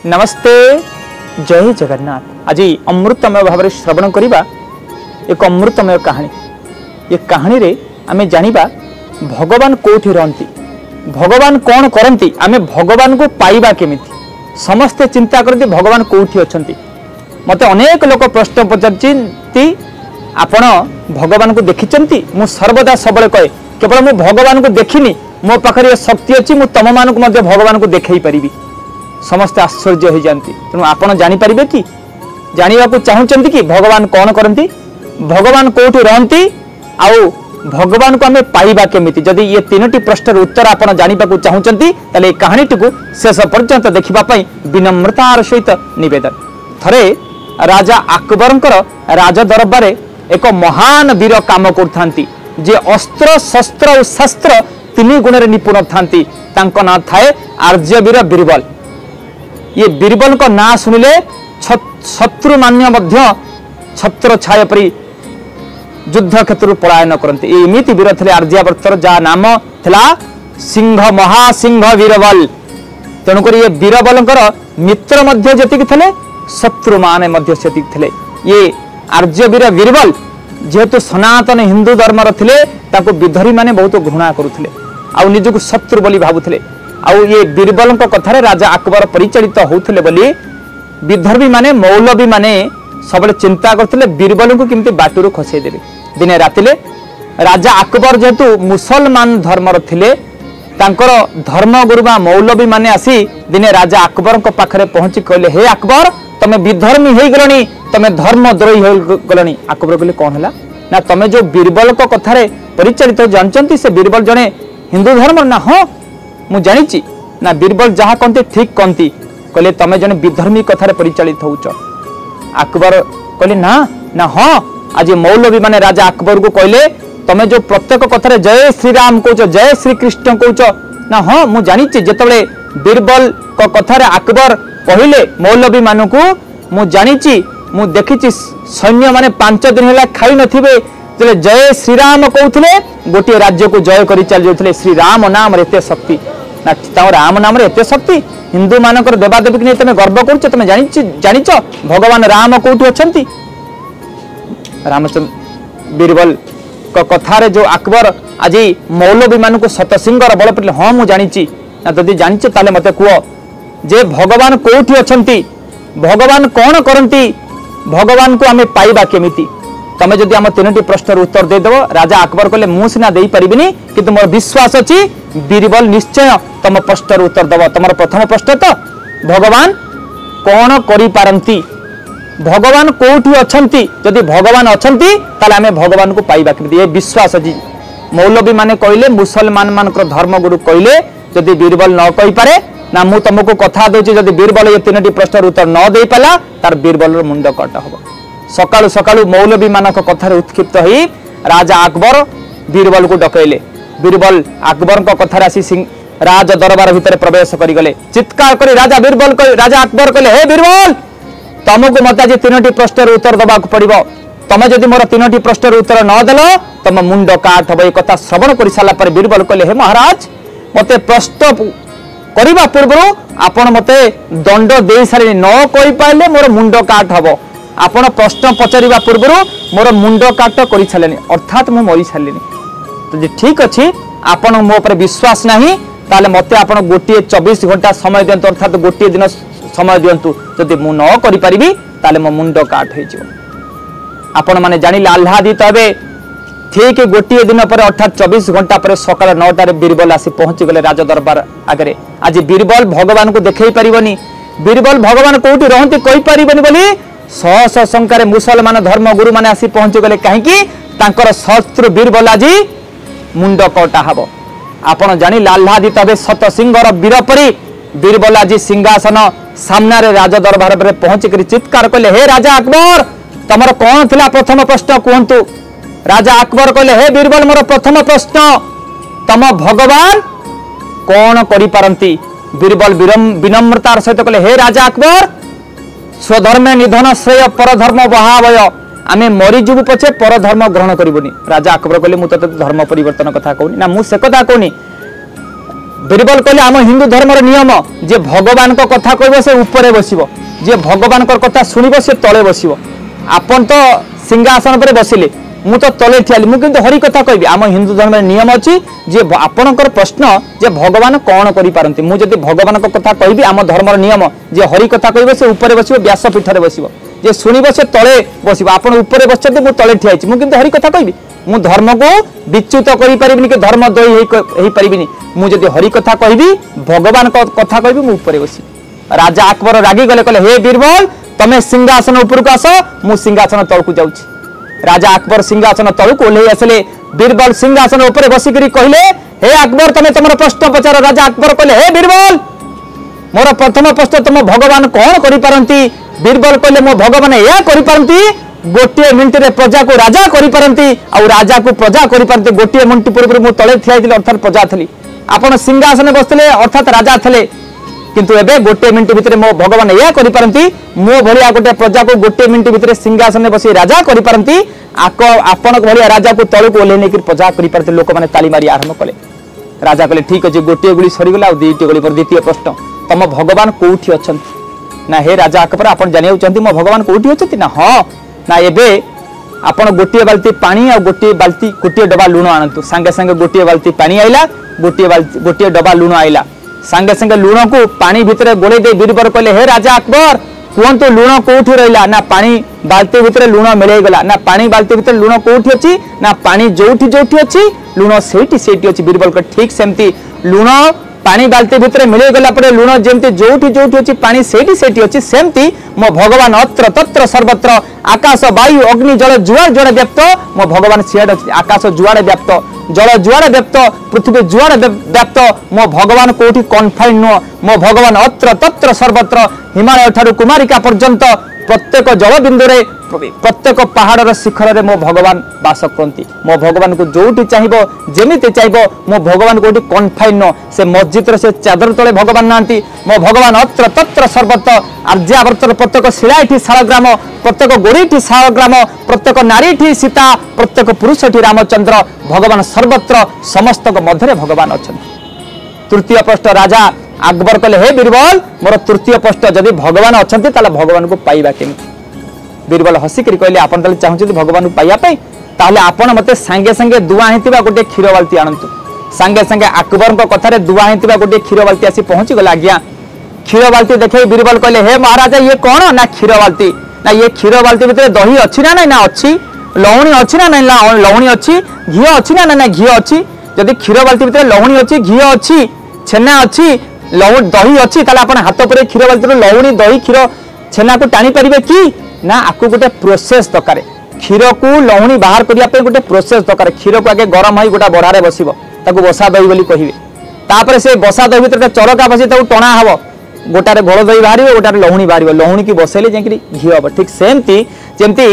नमस्ते जय जगन्नाथ। आज अमृतमय भाव श्रवण करिबा एक अमृतमय कहानी। ये कहानी रे आमे जानिबा भगवान कोठी रहंती, भगवान कौन करंती, आमे भगवान को पाइबा केमिति। समस्ते चिंता करती भगवान कोठी अछंती। मते अनेक लोक प्रश्न पचारती आपण भगवान को देखिचंती। मु सर्वदा सबले कहे केवल मु भगवान को देखिनी, मो पाखरे शक्ति अछि, मु तम मानक मध्ये भगवान को देखै परिबी। समस्त आश्चर्य हो जाती। तेणु आपण जानीपारे कि जानवा चाहूँ कि भगवान कौन करती, भगवान कौटी रहती, आउ भगवान को आम पाइबा केमिति। जदि ये तीनोटी प्रश्नर उत्तर आपण जानवा चाहूँगी ताले कहानीटी को शेष पर्यंत देखापी विनम्रतार सहित निवेदन। थरे राजा अकबरंकर राज दरबार एक महान वीर काम करथांती, जे अस्त्र शस्त्र और शास्त्र तीन गुण निपुण थांती। तांको ना थाए आर्यवीर बीरबल। ये बीरबल को ना सुनिले शत्रु मान्य मध्य छत्र छाया परी युद्ध क्षेत्र पलायन करते। एमती वीर थे आर्यावर्तर, जा नाम थिला सिंह, महासिंह बीरबल। तेणुक ये बीरबलंकर मित्र मध्य जतिक थे, शत्रु माने मध्य सेतिक थे। ये आर्यवीर बीरबल जेहेतु सनातन हिंदू धर्मर थिले, ताको विधरी माने बहुत घृणा करुथिले, आ निजको शत्रु बोली भाबुथिले। आउ ये बीरबल कथार राजा अकबर परिचालित होते बोली विधर्वी माने मौलवी माने सब चिंता करते बीरबल को किमती बाटू खसईदेवे। दिने रातिले राजा अकबर जेहेतु मुसलमान धर्मर थिले, तांकर धर्मगुरुबा मौलवी माने आसी दिने राजा अकबर पाखरे पहुंची कहले, हे अकबर तमे विधर्मी हो गलनी, तमे धर्मद्रोही हो गलनी। अकबर कहले कौन है ना, तमे जो बीरबल को कथार परिचालित जानते से बीरबल जने हिंदू धर्म ना। हाँ मु जानी ना, बीरबल जहाँ कहते ठीक कहती। कहले तमें जन विधर्मी कथार परिचालित होउच। अकबर कहले ना ना, हाँ आज मौलवी माने राजा अकबर को कहले तमें जो प्रत्येक कथार जय श्री राम कौच, जय श्री कृष्ण कौच ना। हाँ मु जानी जितेबाला बीरबल को कथार अकबर कहले मौलवी मान को, मु जानी मु देखी सैन्य माने 5 दिन है खाई नथिबे, जय श्रीराम कहते गोटे राज्य को जय कर चल जाते। श्री राम नाम एत शक्ति ना, राम नाम एत शक्ति। हिंदू मानकर देवादेवी की नहीं तुम गर्व कर, तुम जानिच भगवान राम कौटी अच्छी। रामचंद्र बीरबल को कथार जो अकबर आज मौलवी मान को शतसिंगर बल पड़े। हाँ मुझे जानी ना, जदि जानिचे ताले मते कह जे भगवान कौटी अच्छी, भगवान कौन करती, भगवान को आम पाइबा केमिति। तमें जदि आम तीनोटी प्रश्नर उत्तर देदेव। राजा अकबर कहले मु सिना दे पारिबिनी, किंतु मोर विश्वास अछि बीरबल निश्चय तम प्रश्नर उत्तर दब। तमर प्रथम प्रश्न तो भगवान कौन करि पारंती, भगवान कोठी अछंती, जदि भगवान अछंती ताले आमे भगवान को पाइबा केमिति। ए विश्वास अछि। मौलवी माने कहले, मुसलमान मानकर धर्मगुरु कहले जदि बीरबल न कहि पारे ना, मु तुमको कथा देछि जदि बीरबल ये तीनोटी प्रश्नर उत्तर न दे पाला तार बीरबल मुंड कट हबो। सकाळु सकाळु मौलवी मानक कथार उत्क्षिप्त होई राजा अकबर बीरबल को डकैले। बीरबल अकबर कथार आसी राज दरबार भितर प्रवेश करी गले। चित्कार करी राजा अकबर कहले, हे बीरबल तुमको मत आज तीनोटी प्रश्नर उत्तर दबा पड़िबो। तमे जदि मोर तीनोटी प्रश्नर उत्तर न देलो तम मुंड काट हबो। ए कथा श्रवण करि साला पर बीरबल कहले, हे महाराज मते प्रश्न करिबा पूर्व आपण मते दंड दे सारी, न कहि पाइले मोर मुंड काट हबो। आपण प्रश्न पचारिबा पूर्व मोर मुंड काट कर सारे, अर्थात मु मरी सारे। तो जे ठीक अच्छी आपण मो पर विश्वास नहीं ताले मते आपण गोटे 24 घंटा समय दियंतु, अर्थात गोटे दिन समय दियंतु। जदि मु न करि परिबी ताले मो मुंड काट हो जिवो। आपण माने जानिले आह्लादित हेबे। ठीक गोटे दिन पर अर्थात 24 घंटा पर सकाळ 9टा रे बीरबल आसी पहुंची गले राज दरबार आगे। आज बीरबल भगवान को देखै परिबनी, बीरबल भगवान कोठी रहंती कहि परिबनी बोली सहस शंकर मुसलमान धर्मगुरु माने आसी पहुंची गले। कहीं शत्रु बीरबल आज मुंड कटा हब। आपण जानी आह्लादित हे। शतसिंगर वीर परी बीरबल आज सिंहासन सामने राज दरबार में पहुंचिक चित्कार कले, हे राजा अकबर तमर कौन थिला प्रथम प्रश्न कहतु। राजा अकबर कहले, हे बीरबल मोर प्रथम प्रश्न तम भगवान कौन करि पारंती। बीरबल विनम्रतार सहित कहले, हे राजा अकबर स्वधर्मे निधन श्रेय परधर्म बहावय। आमे मरीजु पछे परधर्म ग्रहण करिबोनी। राजा अकबर कहले, मु तो धर्म परिवर्तन कथा कहूनी ना, मु से कथा कहूनी। बीरबल कहले आम हिंदू धर्म नियम जे भगवान को कथा कहब से ऊपर बसिबो, जे भगवान को कथा सुनिबो से तले बसिबो। आपन तो सिंहासन पर बसिले, मु तो तले ठियाली, मु किंतु हरि कथा कहबी। आम हिंदू धर्म नियम अछि जे आपनकर प्रश्न जे भगवान कौन करि पारंती, मु जदि भगवान को कथा कहबी आम धर्मर नियम जे हरि कथा कहबो से ऊपर बसिबो, व्यासपीठ रे बसिबो, जे सुनिबो से तले बसिबो। आपन ऊपर बसछते मु तले ठियाइछि, मु किंतु हरि कथा कहबी। मु धर्म को विच्युत करि परिबिनी कि धर्म दोई हेई परिबिनी। मु जदि हरि कथा कहबी भगवान को कथा कहबी मु ऊपर बसि। राजा अकबर रागी गले कहले हे बीरबल तमे सिंहासन ऊपर को आस, मु सिंहासन तळ को जाउछि। राजा अकबर सिंहासन तळ को ओल्हे आसले। बीरबल सिंहासन ऊपर बसिकरी कहले हे अकबर तमे तमर प्रश्न पचार। राजा अकबर कहले हे बीरबल मोर प्रथम प्रश्न तुम भगवान कौन करि पारंती। बीरबल कहले मो भगवान या करि पारंती गोटे मिनिट रे प्रजा को राजा करि पारंती आ राजा को प्रजा करि पारंती। गोटे मिनिट पूर्व मु तळे थियाइथिले अर्थात प्रजा थली, आपण सिंहासन बसले अर्थात राजा थले, किंतु एबे गोटे मिनिट भितर मो भगवान या करि पारंती मो भलिया गोटे प्रजा को गोटे मिनिट भितर सिंहासन बसी राजा करि पारंती। आपण भलिया राजा को तळ को ओल्हे नेकि प्रजा करि पारते। लोक माने ताली मारी आरंभ कले। राजा कहले ठीक अछि गोटे गुली सरी गेला आ दुईटी गुली पर। द्वितीय प्रश्न तम भगवान कोठी अछंती ना। हे राजा अकबर आपण जानियौ चंती मो भगवान कोठी अछंती ना। हां ना एबे आपण गोटे बाल्टी पानी आ गोटे डबा लूण आनंतु। संगे संगे गोटे बाल्टी पानी आइला, गोटे डबा लूण आइला। संगे संगे लूण को पानी भितर गोले दे बीरबल कहले हे राजा अकबर कुहतु लूण कोठी रहिला ना। पानी बाल्टी भितर लूण मिलै गला ना। पानी बाल्टी भितर लूण कोठी अछि ना। पानी जोठी जोठी अछि लूण सेठी सेठी अछि। बीरबल को ठीक सेमती लूण पानी बाल्टी भितर मिलै गला परे लूण जेमती जोठी जोठी अछि पानी सेठी सेठी अछि, सेमती मो भगवान अत्र तत्र सर्वत्र आकाश वायु अग्नि जल जुआर जुआर व्याप्त। मो भगवान सियाड अछि आकाश जुआर व्याप्त, जल जुआर व्याप्त, पृथ्वी जुआर व्याप्त। मो भगवान कोठी कन्फाइन नो। मो भगवान अत्र तत्र सर्वत्र हिमालय ठारू कुमारिका पर्यंत प्रत्येक जल बिंदु रे प्रत्येक पहाड़ शिखर रे मो भगवान वास करती। मो भगवान को जोटी चाहिबो जेमिति चाहिबो मो भगवान कोठी कन्फाइन नो। से मस्जिद रे से चादर तले भगवान नांती। मो भगवान अत्र तत्र सर्वत्र आर्यावर्तर प्रत्येक शिलाठी शालग्राम, प्रत्येक गोरीठी शालग्राम, प्रत्येक नारीठी सीता, प्रत्येक पुरुषठी रामचंद्र। भगवान सर्वत्र समस्त मध्य भगवान अछंती। तृतीय प्रश्न राजा अकबर कहले हे बीरबल मोर तृतीय प्रश्न जदि भगवान अछंती ताले भगवान को पाइबा केमिति। बीरबल हसिकरी कहले आपण ताले चाहउछथि भगवान को पाइया पई ताले आपण मते संगे संगे दुआ हेतिबा गोटे क्षीर बाल्टी आनंतु। संगे संगे अकबर को कथारे दुआ हेतिबा गोटे क्षीर बाल्टी आसी पहुंची गला। आज्ञा क्षीर बाल्टी देखे बीरबल कहले हे महाराजा ये कौन ना क्षीर बाल्टी ना। ये क्षीर बाल्टी भितर दही अछि ना ना अछि, लवणी अछि ना ना लवणी अछि, घी अछि ना ना घी अछि। जदि क्षीर बाल्टी भितर लवणी अछि, घी अछि, छेना अछि, दही अच्छी ताले आपण हाथ पर क्षीर बाल्टी लवणी दही क्षीर छेना को टाणी पारिबे कि ना। आपको गोटे प्रोसेस दरकार। क्षीर को लवणी बाहर करिया पे गोटे प्रोसेस दरकार। क्षीर को आगे गरम होई गोटा बड़ारे बसिबो, ताको बसा दही बोली कहिबे। तापर से बसा दही भितर चरका बसी ताको टणा हबो, गोटारे घोल दही बाहरिबो, गोटारे लवणी बाहरिबो। लवणी की बसेले जेकरी घी हबो। ठीक सेमती जेमती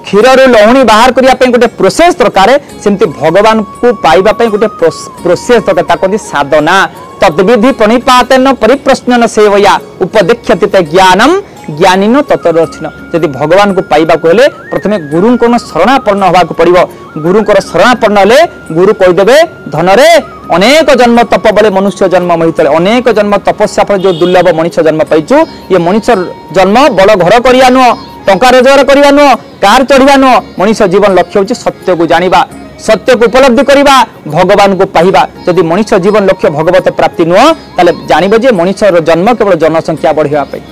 क्षीर रो लवणी बाहर करिया पे गोटे प्रोसेस दरकार, सेमती भगवान को पाइबा पे गोटे प्रोसेस दरकार। ताको साधना तद्विधि प्रणिपातेन परिप्रश्नन सेवया उपदेख्यति ते ज्ञानम ज्ञानिनो ततरछिन। यदि भगवान को पाइबा को हेले प्रथमे गुरु को शरणापन्न होबा को पड़िबो। गुरु को शरणापन्न हेले गुरु कहि देबे धनरे अनेक जन्म तप बले मनुष्य जन्म महितले। अनेक जन्म तपस्या फल जो दुर्लभ मनुष्य जन्म पाइछु। ये मनुष्य जन्म बड़ घर करिया नो, टंका रोजगार करिया नो, कार चढ़िया नो। मनुष्य जीवन लक्ष्य होछि सत्य को जानिबा, सत्य को उपलब्धि करिबा, भगवान को पाइबा। यदि मनुष्य जीवन लक्ष्य भगवत प्राप्ति नुह ताले जानिबो जे मनुष्य जन्म केवल जनसंख्या बढ़िया पाई।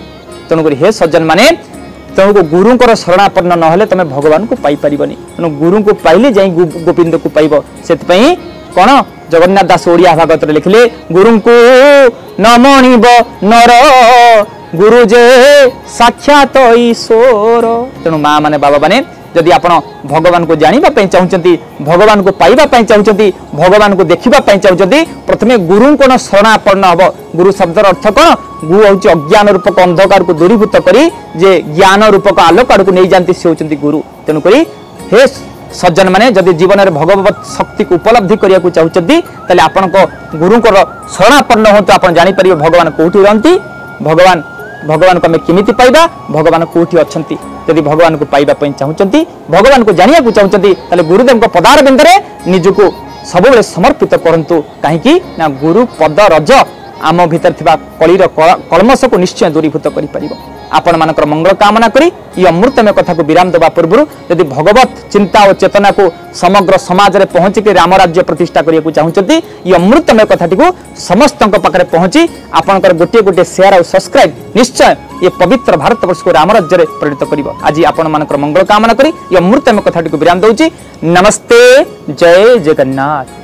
तेणुक हे सज्जन माने तेणुक गुरु को शरणापन्न नहले तमे भगवान को पाई परिबनी। तेणु गुरु को पाइले जाई गोविंद को पाइबो। सेतपई कोन जगन्नाथ दास ओडिया भागवत रे लिखले गुरु को न मणिब नर गुरु जे साक्षात ईश्वर। तेणु माँ माने बाबा माने जदि आपण भगवान को जानिबा पई चाहुचंती, भगवान को पाइबा पई चाहुचंती, भगवान को देखिबा पई चाहुचंती, प्रथमे गुरु को शरणापन्न हबो। गुरु शब्दर अर्थ कोन? गु होची अज्ञान रूपक अंधकार को दूरीभूत करी जे ज्ञान रूपक आलोक आड़ को नहीं जानती से होचंती गुरु। तेणु करी हे सज्जन माने जदि जीवन में भगवत शक्ति को उपलब्धि करिया को चाहुचंती ताले आपण को गुरु को शरणापन्न होतो। आपण जानि परिबे भगवान कोठी रहंती, भगवान को आम केमिति पाइबा, भगवान कोठी अछंती। यदि भगवान को पाइबा पई चाहुचंती, भगवान को जानिया को चाहुचंती ताले गुरुदेव को पदार बिंदरे निजको सबुबले समर्पित करंतु कहीं ना गुरु पद रज आम भीतर थिबा कलीर कलमश को निश्चय दूरीभूत करि परिबो। आपण मानकर मंगल कामना करी ये अमृतमय कथा को विराम देवा पूर्व यदि भगवत चिंता और चेतना को समग्र समाज रे पहुंची के राम राज्य प्रतिष्ठा करिया को चाहउचंती ये अमृतमय कथाटी को समस्त पाखे पहुंची आपनकर गोटे गोटे शेयर और सब्सक्राइब निश्चय ये पवित्र भारत वर्ष को राम राज्य रे प्रेरित करिवो। आज आपण मानकर मंगल कामना करी ये अमृतमय कथाटी को विराम दउची। नमस्ते, जय जगन्नाथ।